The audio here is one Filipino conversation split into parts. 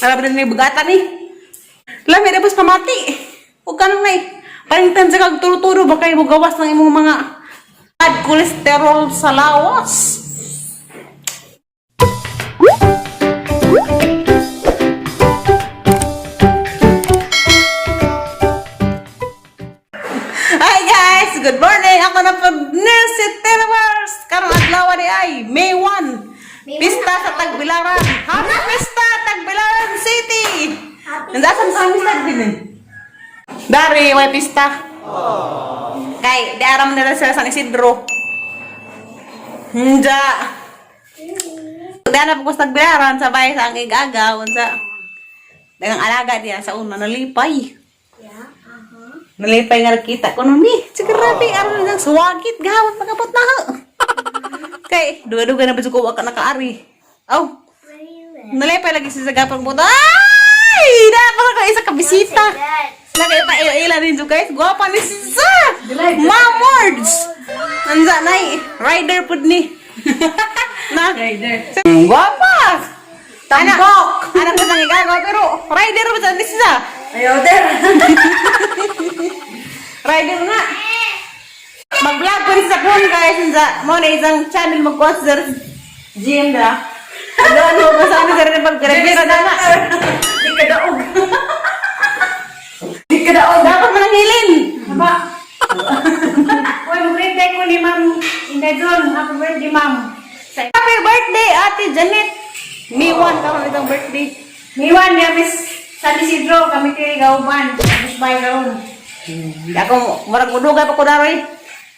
Alam din ni bugatan ni. Lami na bus pamati. Huwag ka nang nay. Paringtan sa kag turo-turo ba kayo gawas ng imong mga bad cholesterol sa lawas. Hi guys! Good morning! Ako na po Nurse Telewars! Karong adlaw ni ay May 1. Pista sa Tagbilaran. Happy Pista Tagbilaran City! Nandasan sa amin din eh. Dari, may pista. Kay, di aram nila sila sa Isidro. Hindi. Di alam ko sa Tagbilaran, sabay sa ang igagaw. Dengan alaga dia sa una, nalipay. Nalipay nga nakita ko nun eh. Sige rabi, aram nila suwagit. Gawat, magabot na ha. Kay, duga-duga na ba ko ka nakaari. Oh. Nalipay lagi sa sagapang mo. Ay! Dapat ako isa ka bisita. Lagay pa ila rin guys. Guwapa ni Sisa. Mamords. Anza na rider pud ni. Na. Rider. Guwapa. Tambok. Anak ko nang igagaw pero rider ba ni Sisa? Ayaw der. Rider nga. Mag-vlog ko rin sa phone guys. Mo na isang channel mag-consider GM da. Ano ba sa amin sa rin pag-graduate na nga. Di ka daog. Di ka daog. Dapat manangilin. Aba. Uy, mag-birthday ko ni Ma'am Indadron. Happy birthday, Ma'am. Happy birthday, Ate Janet. May 1 karon itong birthday. May 1, niya, Miss San Isidro. Kami kay Gauban. Miss Bay karon. Ako, marag udugay pa ko daroy.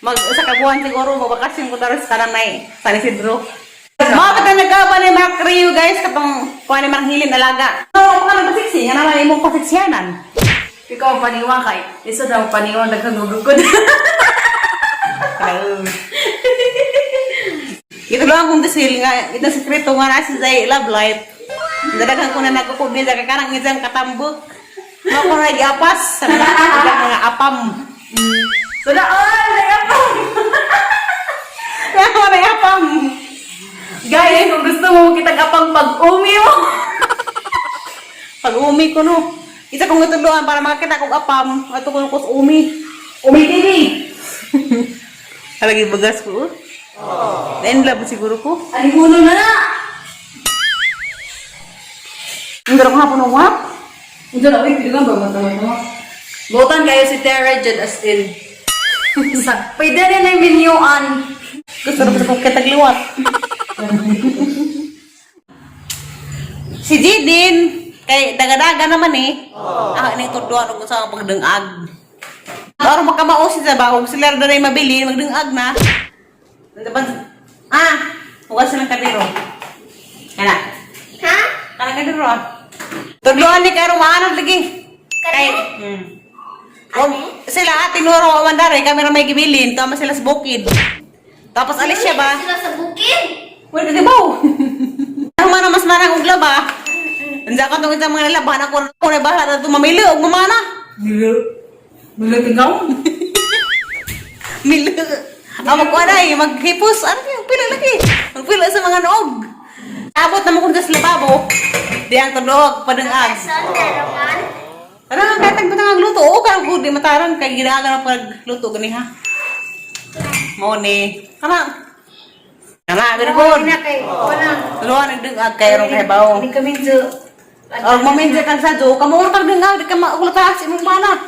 Sa kabuhan siguro, mabakasin ko daroy sa kanang na San Isidro. Mga katang nagkaba ni Mark Rio guys, katong kuha ni Mark Hilin alaga. Oo, mga nagpasiksi, nga naman imong pasiksyanan. Ikaw ang paniwang kay, iso daw paniwang nagkagugugod. Ito lang akong disil nga, itong sekreto nga nasa sa love life. Dadagang ko na nagkukubni sa kakarang isang katambok. Mga ko nag-iapas sa mga apam. So na, nag-apam! Mga ko nag-apam! Guys, kung gusto mo kitag-apang pag-umi mo. Pag-umi ko no. Isa kong ituluan para makakita kong apam. Ito ko kus umi. Umi TV. Halagi bagas ko. Na-in love siguro ko. Alimuno na na. Ang darang hapon ng wap. Ang darang awit. Hindi ba matama-tama? Botan kayo si Tara Jad Astin. Pwede rin na yung binyuan. Gusto rin kong kitag-liwat. Si Jidin kay daga-daga naman eh. Ah, ini tuduan og sa pagdengag. Para makamao si sa bagong sila na rin mabili magdengag na. Huwag silang kadiro. Kana. Ha? Kana kadiro. Tuduan ni kay rumahan lagi. Kay sila tinuro mandare kami ra may gibilin tama sila sa bukid. Tapos alis siya ba? Sila sa bukid. Wala di ba? Ang mana mas marang ugla ba? Andiyan ka itong isang mga laban ako na bahala na ito mamili o mamana. Milo? Milo tingkaw? Milo. Ang magkuanay, maghipos. Ano yung pila lagi? Magpila sa mga noog. Abot naman kung sa lababo. Di ang tadog, padangag. Saan naman? Parang katag ba ang luto? Oo, karang good. Di mataran kay ginagawa ng pagluto. Gani ha? Moni. Kana. Kana, pero good. Tuluan ang dungag kay rong kahibaw. Hindi kami do. O, maminja kang sa do. Kamuha pag dungag, di ka maulatas. Imong bana.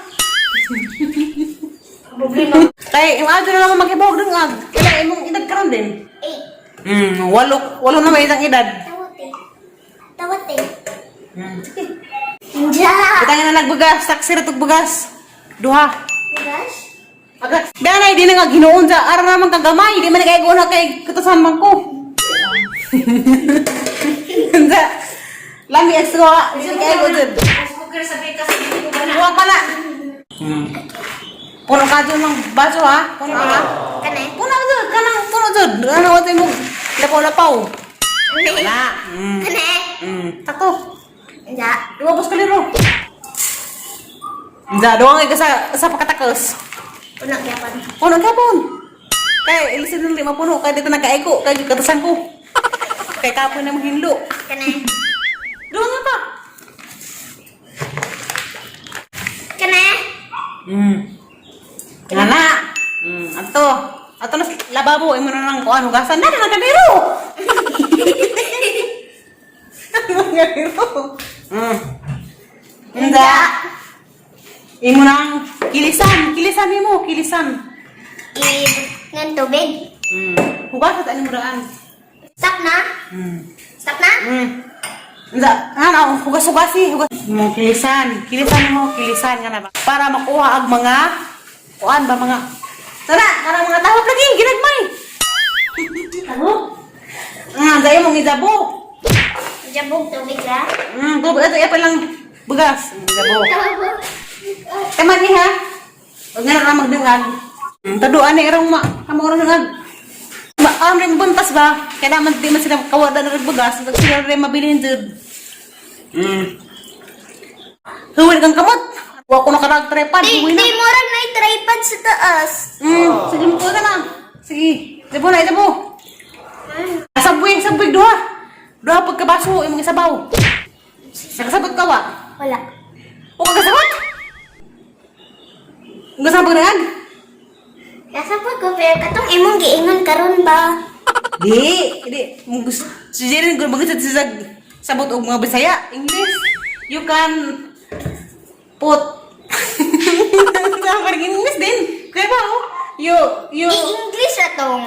Problema. Kay, yung adyo na naman maghibaw dungag. Kaya imong edad ka ron din. 8. Walo na may isang edad. Tawate. Inja. Kita nga na nagbugas. Taksi na bugas. Duha. Bugas? Agak. Biya na, hindi na nga ginoon sa araw naman kagamay. Hindi man nagkaigo na kay katasamang ko. Hindi. Lami extra. Hindi kaigo dyan. Asbukir sa bekas. Huwag pala. Puno ka dyan ng baso ha? Puno ka ha? Kanay? Puno ka dyan. Kanang puno dyan. Ano ko tayo mo? Lapaw-lapaw. Wala. Kanay? Takto. Inja. Lumabos ka liro. Hindi. Doang ay sa pagkatakos. Punak yapan. Puno ka pun. Kaya ilisin ng 5 puno. Kaya dito nagkaiko. Kaya katasan ko. Kaya kapoy na maghinlo. Kanay? Doon nga pa. Ngana. Ato. Ato na lababo imo na nang kuan hugasan na kadiro. Kadiro. Enda. Imo nang kilisan nimo, kilisan. Ngan tubig. Hugasan ani mo daan. Stop na? Stop na? Enda, ano, hugas-hugasi, hugas. Mo kilisan mo, kilisan nga na ba? Para makuha ang mga kuan ba mga sana, karang mga tawag lagi, ginagmay. Tabo? Dahil mong idabo. Jabog tubig ka? Tubig, ito pa lang bugas. Idabo. Tabo. Taman ni ha? Huwag nga na magdungan. Taduan ni irong kamura dungag. Ang rin buntas ba? Kaya naman di man sila kawada na rin bugas. Huwag sila rin mabilin dun. Huwag kang kamot. Huwag ko nakarag-trepad. Di morag na i-tripod sa taas. Sige mo ka na. Sige. Idabo na, idabo. Sabwig duha. Duha pagkabaso, imong isabaw. Nakasabot ka ba? Wala. O kagasabot? Ang gasabot na yan? Kasabot ko pero katong imong giingon karon ba? Di. Si Jeren, kung bagay sa sabot og mga Bisaya, English, you can put. Parang English din. Kaya ba, oh? You, I-English atong.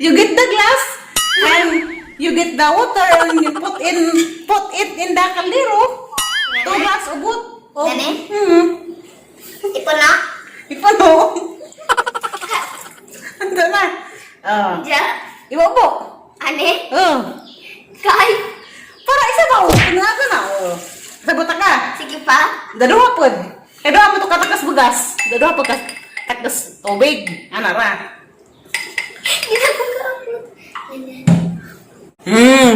you get the glass, and you get the water, and you put it in the kaldero. 2 glass ubot. Nene? Ipo na? Ipano? Ando na. Ja? Iba po. Ane? Kay? Para isa ba? Pinaga na. Sabot ka. Sige pa? Daduha po. Daduha mo ito katakas bugas. Daduha po katakas tubig. Ano ra? Hindi na ko kaabot.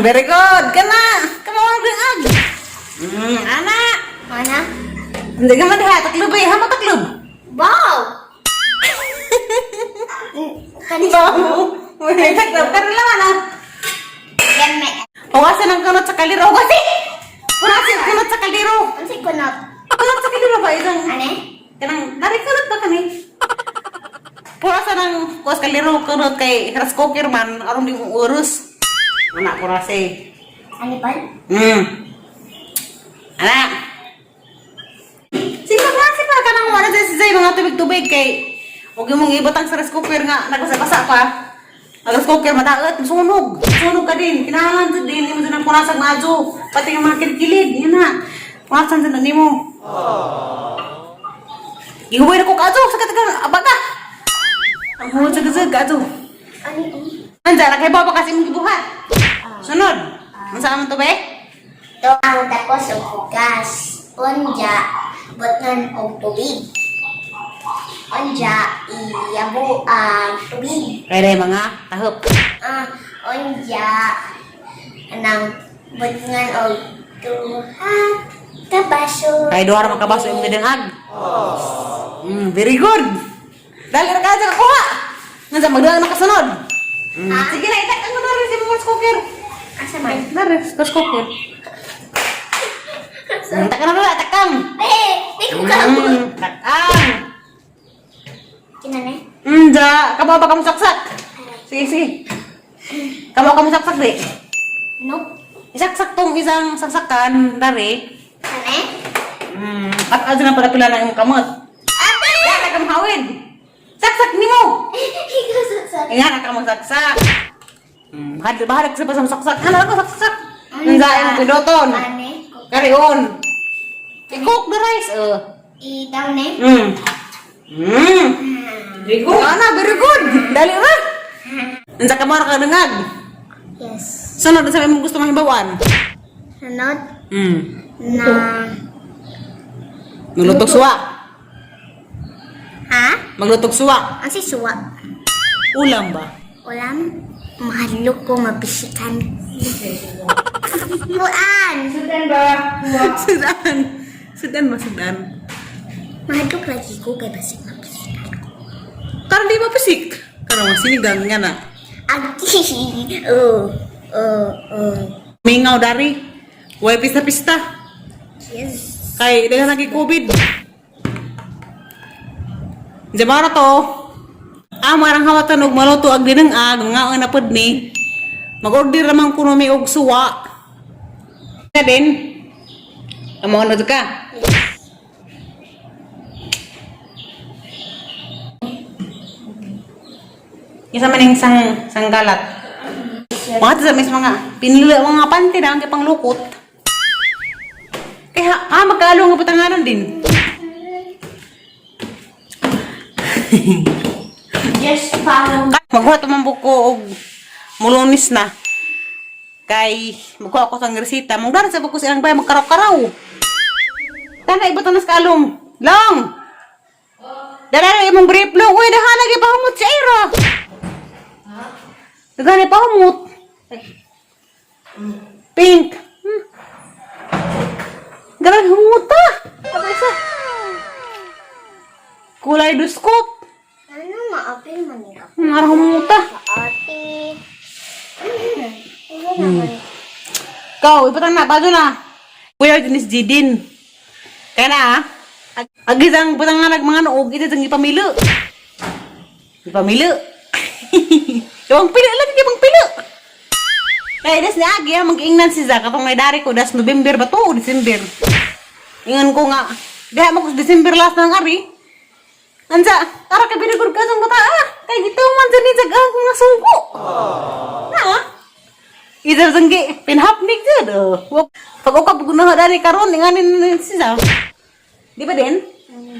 Very good. Kana. Kamawag ng ag. Ana. Mana? Hindi ka madiha. Taklub eh. Hama taklub. Wow! Kanis Bawo. May taklub. Karoon lang ano. Gemme. Huwasan ang kunot sa kaliro. Huwasin! Huwasin ang kunot sa kaliro. Ano si kunot? Kunot sa kaliro ba? Isang... Ane? Kanang, dari kunot ba kani? Huwasan ang kuwas kaliro. Kunot kay rice cooker man. Arong di mong urus. Anak ko rasi. Ano pa? Anak. Sige pa ka nang wala sa Zay mga tubig-tubig kay huwag mong ibutang sa rice cooker nga nagbasa-basa pa. Ang rice cooker madaot, sunog ka din. Kinahanglan sa din, hindi mo sa nagpunasag madyo. Pati yung mga kilikilid, yun na. Punasan sa nani mo. Ihuway na ko kadyo, sa katagang abaga. Ang huwag sa gazag, kadyo. Ano? Nandiyan, nakay baba kasi mong ibuhat. Sunod. Ang saan mo to, be? Ito ang tapos o hugas. Onja, butnan o tubig. Onja, iyabo ang tubig. Kaya dahil mga tahop. Onja, anang butnan o duha kabaso. Kaya doha naman kabaso yung midangag. Very good. Dali na ka dyan kakuha. Nandiyan, magdalang nakasunod. Sige na, itak mo na rin si mga cooker. Asa man? Narin, rice cooker. Takang na rin, takang. Di ko kaabot. Takang. Kinane? Kamu ba kamu saksak? Sige. Kamu saksak deh. Nope. Isaksak tong isang saksakan dari. Kane? At aja na pala pila na yung kamot. Ate! Ya, kamu hawid. Saksak ni mo. Ikaw sasat. Ingat kamu saksak. Bahalag sa pasang saksak. Ano ako saksak? Nandiyan yung pidoton. Ane? Carry on. I-cook the rice. Itaw ne? Very good. Ana, very good. Dali ra. Nandiyan ka mo nakadangag. Yes. Sunod sa mong gusto mahibawan. Sunod na... Maglutog suwa. Ha? Maglutog suwa. Ang si suwa. Ulam ba? Ulam? Mahalok ko mabisikan. Buan! Sudan ba? Sudan. Sudan ba Sudan? Mahalok lagi ko kay basik mabisikan. Karang di ba pisik? Karang sinigang nga na. Agi! Mingaw dari. Huwag pista-pista. Yes. Kay dagan lagi COVID. Jabara to. Marang hawatan og maluto ag dineng nga na pud ni. Mag-order naman kuno mi og suwa. Na din. Amo ano ka? Isa man yung sanggalat. Mga sa mga pinili mga panty na ang panglukot. Kaya magkalo nga patanganan din. Just follow. Maghuhat man buko og mulunis na. Kay magkuha ko sang resita. Magdara sa buko silang bay magkaraw-karaw. Tanay iba tanas kalong. Long. Dara imong brief long. Uy, dahanag ipahumot si Ira. Dagani pahumot. Pink. Garan humuta. Apa isa? Kulay duskop. Ano maapil man ni ka? Arang humuta. Ate. Ano naman? Kau, ipatang na, bago na. Kuya, dinis Jidin. Kaya na, agisang patang nga mga noog, ito itong ipamilo. Ipamilo. Ibang pilo lang, ibang pilo. Kaya das na agi, mag-ingnan si Zach, katong may dari ko, das November ba to o December? Ingan ko nga, diha mo ko December last ng ari. Ansa, tara ka binigod ka sa bata, kaya gito man sa nizag ang mga sugo. Idar sangge pinhapnik jud. Pag ukap guna dari karon inganin si Zach. Di ba din?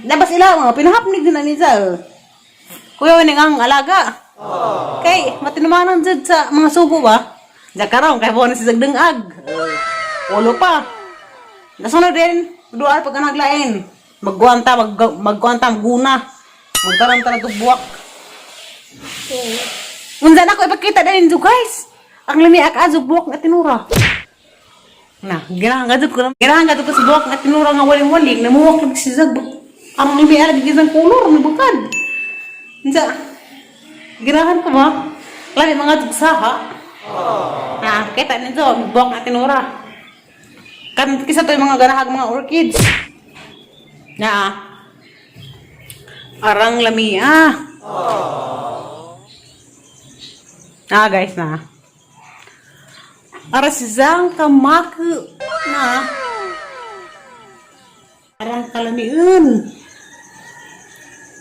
Labas ila mga pinhapnik din ani Zach. Kuya wani ang alaga. Kay matinumanan jud sa mga sugo ba? Jakaron kay bonus si dengag. Ulo pa. Nasunod din, dual pag naglain. Magguanta guna. Magtaram ta buwak. Okay. Unsa na ko ipakita din jo guys. Ang lami ak azug buwak nga tinura. Na, ginahan gadud ko sa buwak nga tinura nga waling-waling namuwak lang si Zag. Ang lami ara gizang kulor ni bukad. Unsa? Ginahan ko ba? Lami mga tugsaha. Kita nito, buwak nga tinura. Kan kisa to yung mga garahag mga orchids. Arang lami guys na. Ara si Zang kamaku na. Arang kalamiun.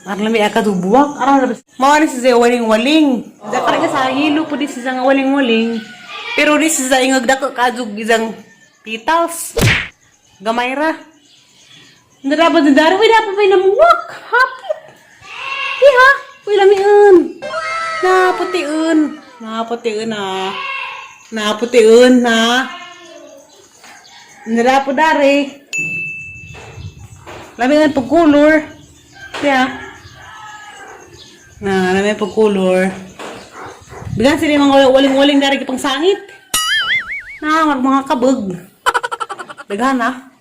Arang lami akatubuak. Arang mawari si Zay waling-waling. Zakar ka sa hilo po di si Zang waling-waling. Pero di si Zay ingag dako kazug isang petals. Gamay ra. Ndarabad na dari, wala pa ba namuwak? Hapit. Di ha? Wala lamiun. Naputiun. Naputiun Naputiun na. Narapo dari. Lamiun pag color. Di ha? Lamiun pag color. Bigan sila mga waling-waling dari kitang sangit. Mga kabog. Daghan ha?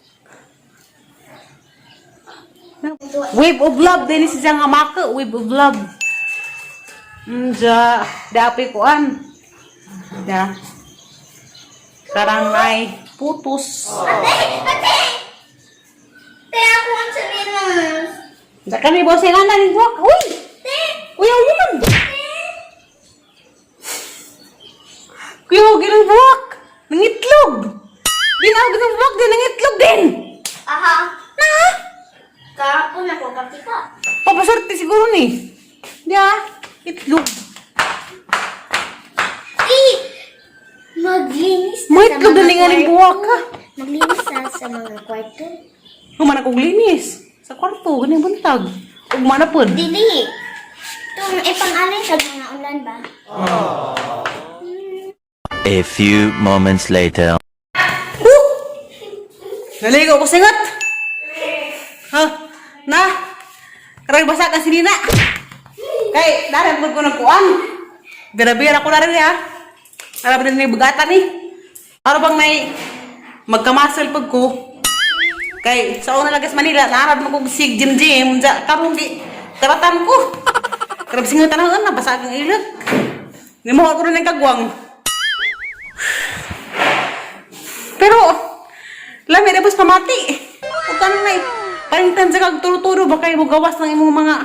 Wave of love din si Zang amaka, wave of love. Dapi kuan. Karang ay putus. Ate! Ako ang sabihin. Daka ni boss nga na ni buwak. Uy! Uy, yun! Kuya, huwag ng buwak. Nangitlog. Di na huwag ng buwak din, nangitlog din. Aha. Kahapon ako kapika. Papasarte siguro ni. Di itlog. Maglinis May itlog na nga ng buwak ka. Maglinis sa mga kwarto. Humana kong linis. Sa kwarto, ganyan buntag. Ugmana po. Dili. Itong ipang-alay sa mga ulan ba? A few moments later. Naligo ko singot. Karang basa ka sinina. Kay, darang ko ng kuan. Bira-bira ko na rin Para ba na bagatan Para bang may magkamasal pag ko. Kay, sa una lagas Manila, naarad mo kong sig gym. Karong di, karatan ko. Karang singot na basa kang ilag. Nimuha ko rin ng kagwang. Pero, lami na bus pamati. Huwag ka nang parintan sa kagturo-turo, baka mo gawas ng imong mga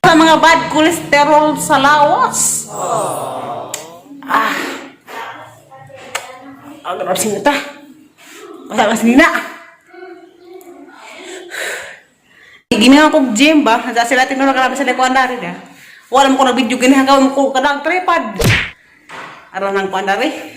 Sa mga bad cholesterol sa lawas. Agad na sinita. Masama sinina. Ginawa ko gym ba? Sa sila tinuro ka namin sa likuan na rin Wala mo ko na video gini hanggang mo ko kadang tripod. Aral ng kuan dari.